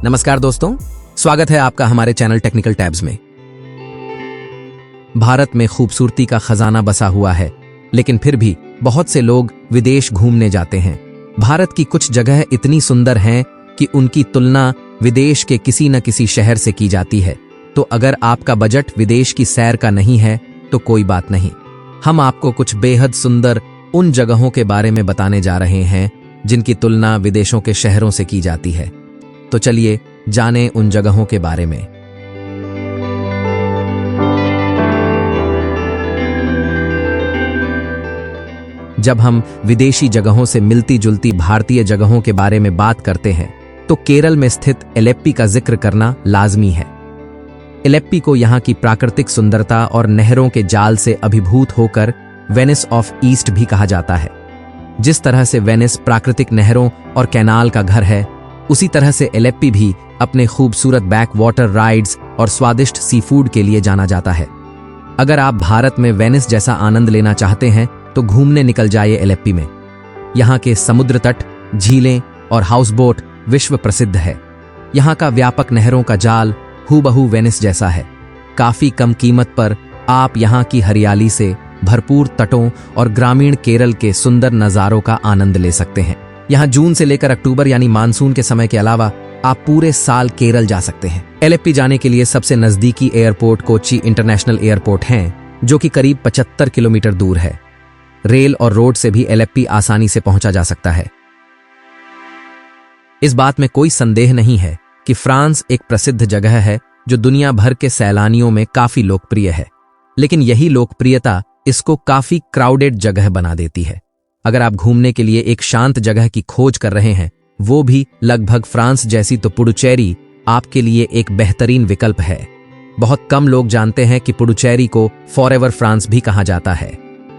नमस्कार दोस्तों, स्वागत है आपका हमारे चैनल टेक्निकल टैब्स में। भारत में खूबसूरती का खजाना बसा हुआ है, लेकिन फिर भी बहुत से लोग विदेश घूमने जाते हैं। भारत की कुछ जगह इतनी सुंदर हैं कि उनकी तुलना विदेश के किसी न किसी शहर से की जाती है। तो अगर आपका बजट विदेश की सैर का नहीं है तो कोई बात नहीं, हम आपको कुछ बेहद सुंदर उन जगहों के बारे में बताने जा रहे हैं जिनकी तुलना विदेशों के शहरों से की जाती है। तो चलिए जानें उन जगहों के बारे में। जब हम विदेशी जगहों से मिलती जुलती भारतीय जगहों के बारे में बात करते हैं तो केरल में स्थित एलेप्पी का जिक्र करना लाजमी है। एलेप्पी को यहाँ की प्राकृतिक सुंदरता और नहरों के जाल से अभिभूत होकर वेनिस ऑफ ईस्ट भी कहा जाता है। जिस तरह से वेनिस प्राकृतिक नहरों और कैनाल का घर है, उसी तरह से एलेप्पी भी अपने खूबसूरत बैक वाटर राइड्स और स्वादिष्ट सी फूड के लिए जाना जाता है। अगर आप भारत में वेनिस जैसा आनंद लेना चाहते हैं तो घूमने निकल जाइए एलेप्पी में। यहाँ के समुद्र तट, झीलें और हाउसबोट विश्व प्रसिद्ध है। यहाँ का व्यापक नहरों का जाल हूबहू वेनिस जैसा है। काफी कम कीमत पर आप यहाँ की हरियाली से भरपूर तटों और ग्रामीण केरल के सुंदर नज़ारों का आनंद ले सकते हैं। यहाँ जून से लेकर अक्टूबर यानी मानसून के समय के अलावा आप पूरे साल केरल जा सकते हैं। एलेप्पी जाने के लिए सबसे नजदीकी एयरपोर्ट कोच्चि इंटरनेशनल एयरपोर्ट हैं, जो कि करीब 75 किलोमीटर दूर है। रेल और रोड से भी एलेप्पी आसानी से पहुंचा जा सकता है। इस बात में कोई संदेह नहीं है कि फ्रांस एक प्रसिद्ध जगह है जो दुनिया भर के सैलानियों में काफी लोकप्रिय है, लेकिन यही लोकप्रियता इसको काफी क्राउडेड जगह बना देती है। अगर आप घूमने के लिए एक शांत जगह की खोज कर रहे हैं, वो भी लगभग फ्रांस जैसी, तो पुडुचेरी आपके लिए एक बेहतरीन विकल्प है। बहुत कम लोग जानते हैं कि पुडुचेरी को फॉरएवर फ्रांस भी कहा जाता है।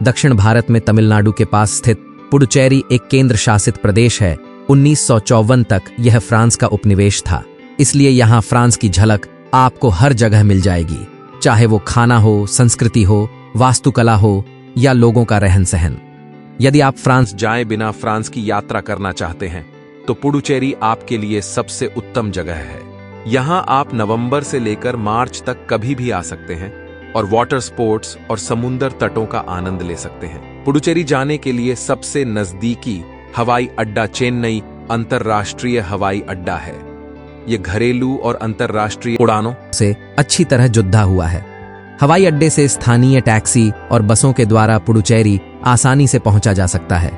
दक्षिण भारत में तमिलनाडु के पास स्थित पुडुचेरी एक केंद्र शासित प्रदेश है। 1954 तक यह फ्रांस का उपनिवेश था, इसलिए यहाँ फ्रांस की झलक आपको हर जगह मिल जाएगी, चाहे वो खाना हो, संस्कृति हो, वास्तुकला हो या लोगों का रहन सहन। यदि आप फ्रांस जाए बिना फ्रांस की यात्रा करना चाहते हैं तो पुडुचेरी आपके लिए सबसे उत्तम जगह है। यहाँ आप नवंबर से लेकर मार्च तक कभी भी आ सकते हैं और वाटर स्पोर्ट्स और समुद्र तटों का आनंद ले सकते हैं। पुडुचेरी जाने के लिए सबसे नजदीकी हवाई अड्डा चेन्नई अंतर्राष्ट्रीय हवाई अड्डा है। यह घरेलू और अंतर्राष्ट्रीय उड़ानों से अच्छी तरह जुड़ा हुआ है। हवाई अड्डे से स्थानीय टैक्सी और बसों के द्वारा पुडुचेरी आसानी से पहुंचा जा सकता है।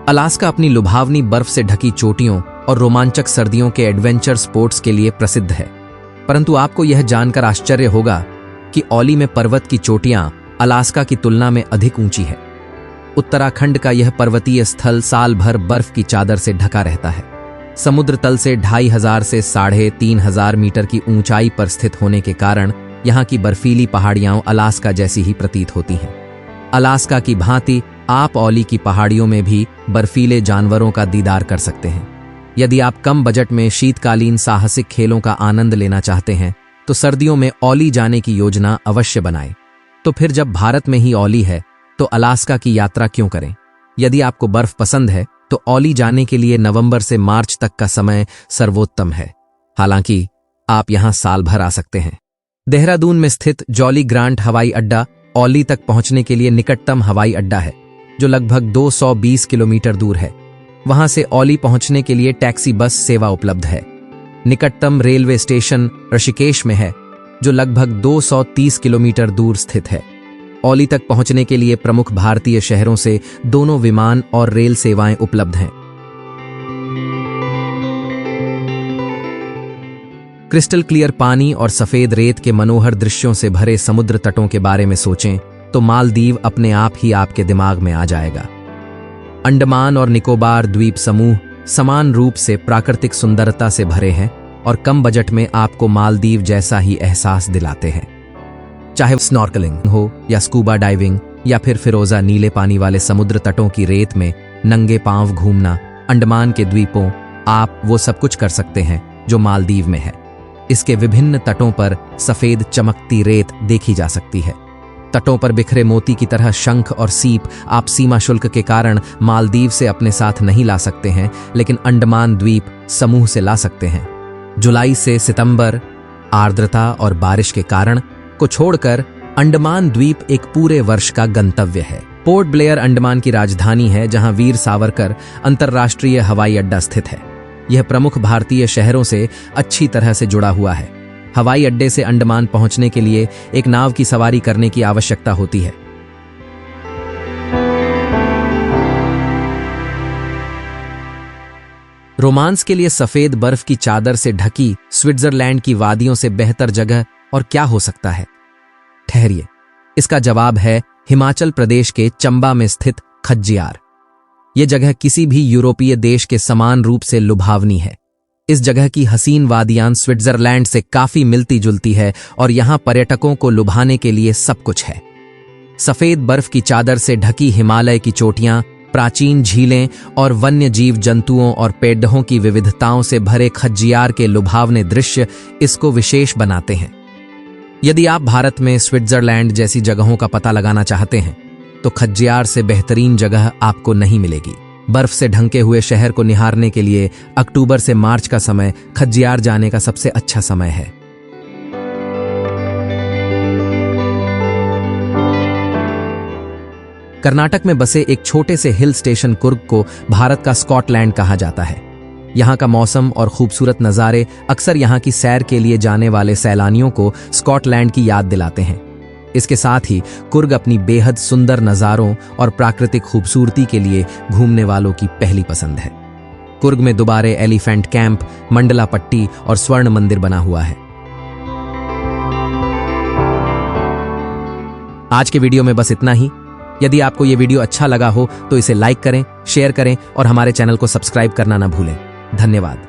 अलास्का अपनी लुभावनी बर्फ से ढकी चोटियों और रोमांचक सर्दियों के एडवेंचर स्पोर्ट्स के लिए प्रसिद्ध है। परंतु आपको यह जानकर आश्चर्य होगा कि ओली में पर्वत की चोटियां अलास्का की तुलना में अधिक ऊंची है। उत्तराखंड का यह पर्वतीय स्थल साल भर बर्फ की चादर से ढका रहता है। समुद्र तल से 2500 से 3500 मीटर की ऊंचाई पर स्थित होने के कारण यहाँ की बर्फीली पहाड़ियां अलास्का जैसी ही प्रतीत होती हैं। अलास्का की भांति आप ओली की पहाड़ियों में भी बर्फीले जानवरों का दीदार कर सकते हैं। यदि आप कम बजट में शीतकालीन साहसिक खेलों का आनंद लेना चाहते हैं तो सर्दियों में ओली जाने की योजना अवश्य बनाएं। तो फिर जब भारत में ही ओली है तो अलास्का की यात्रा क्यों करें? यदि आपको बर्फ पसंद है तो ओली जाने के लिए नवंबर से मार्च तक का समय सर्वोत्तम है। हालांकि आप यहां साल भर आ सकते हैं। देहरादून में स्थित जॉली ग्रांट हवाई अड्डा ओली तक पहुंचने के लिए निकटतम हवाई अड्डा है, जो लगभग 220 किलोमीटर दूर है। वहां से ओली पहुंचने के लिए टैक्सी बस सेवा उपलब्ध है। निकटतम रेलवे स्टेशन ऋषिकेश में है, जो लगभग 230 किलोमीटर दूर स्थित है। ओली तक पहुंचने के लिए प्रमुख भारतीय शहरों से दोनों विमान और रेल सेवाएं उपलब्ध हैं। क्रिस्टल क्लियर पानी और सफेद रेत के मनोहर दृश्यों से भरे समुद्र तटों के बारे में सोचें तो मालदीव अपने आप ही आपके दिमाग में आ जाएगा। अंडमान और निकोबार द्वीप समूह समान रूप से प्राकृतिक सुंदरता से भरे हैं और कम बजट में आपको मालदीव जैसा ही एहसास दिलाते हैं। चाहे स्नॉर्कलिंग हो या स्कूबा डाइविंग या फिर फिरोजा नीले पानी वाले समुद्र तटों की रेत में नंगे पांव घूमना, अंडमान के द्वीपों आप वो सब कुछ कर सकते हैं जो मालदीव में है। इसके विभिन्न तटों पर सफेद चमकती रेत देखी जा सकती है। तटों पर बिखरे मोती की तरह शंख और सीप आप सीमा शुल्क के कारण मालदीव से अपने साथ नहीं ला सकते हैं, लेकिन अंडमान द्वीप समूह से ला सकते हैं। जुलाई से सितंबर आर्द्रता और बारिश के कारण को छोड़कर अंडमान द्वीप एक पूरे वर्ष का गंतव्य है। पोर्ट ब्लेयर अंडमान की राजधानी है, जहां वीर सावरकर अंतर्राष्ट्रीय हवाई अड्डा स्थित है। यह प्रमुख भारतीय शहरों से अच्छी तरह से जुड़ा हुआ है। हवाई अड्डे से अंडमान पहुंचने के लिए एक नाव की सवारी करने की आवश्यकता होती है। रोमांस के लिए सफेद बर्फ की चादर से ढकी स्विट्जरलैंड की वादियों से बेहतर जगह और क्या हो सकता है? ठहरिए, इसका जवाब है हिमाचल प्रदेश के चंबा में स्थित खज्जियार। यह जगह किसी भी यूरोपीय देश के समान रूप से लुभावनी है। इस जगह की हसीन वादियां स्विट्जरलैंड से काफी मिलती जुलती है और यहां पर्यटकों को लुभाने के लिए सब कुछ है। सफेद बर्फ की चादर से ढकी हिमालय की चोटियां, प्राचीन झीलें और वन्य जीव जंतुओं और पेड़ों की विविधताओं से भरे खज्जियार के लुभावने दृश्य इसको विशेष बनाते हैं। यदि आप भारत में स्विट्जरलैंड जैसी जगहों का पता लगाना चाहते हैं तो खज्जियार से बेहतरीन जगह आपको नहीं मिलेगी। बर्फ से ढंके हुए शहर को निहारने के लिए अक्टूबर से मार्च का समय खज्जियार जाने का सबसे अच्छा समय है। कर्नाटक में बसे एक छोटे से हिल स्टेशन कुर्ग को भारत का स्कॉटलैंड कहा जाता है। यहाँ का मौसम और खूबसूरत नज़ारे अक्सर यहाँ की सैर के लिए जाने वाले सैलानियों को स्कॉटलैंड की याद दिलाते हैं। इसके साथ ही कुर्ग अपनी बेहद सुंदर नज़ारों और प्राकृतिक खूबसूरती के लिए घूमने वालों की पहली पसंद है। कुर्ग में दोबारे एलिफेंट कैंप, मंडला पट्टी और स्वर्ण मंदिर बना हुआ है। आज के वीडियो में बस इतना ही। यदि आपको ये वीडियो अच्छा लगा हो तो इसे लाइक करें, शेयर करें और हमारे चैनल को सब्सक्राइब करना ना भूलें। धन्यवाद।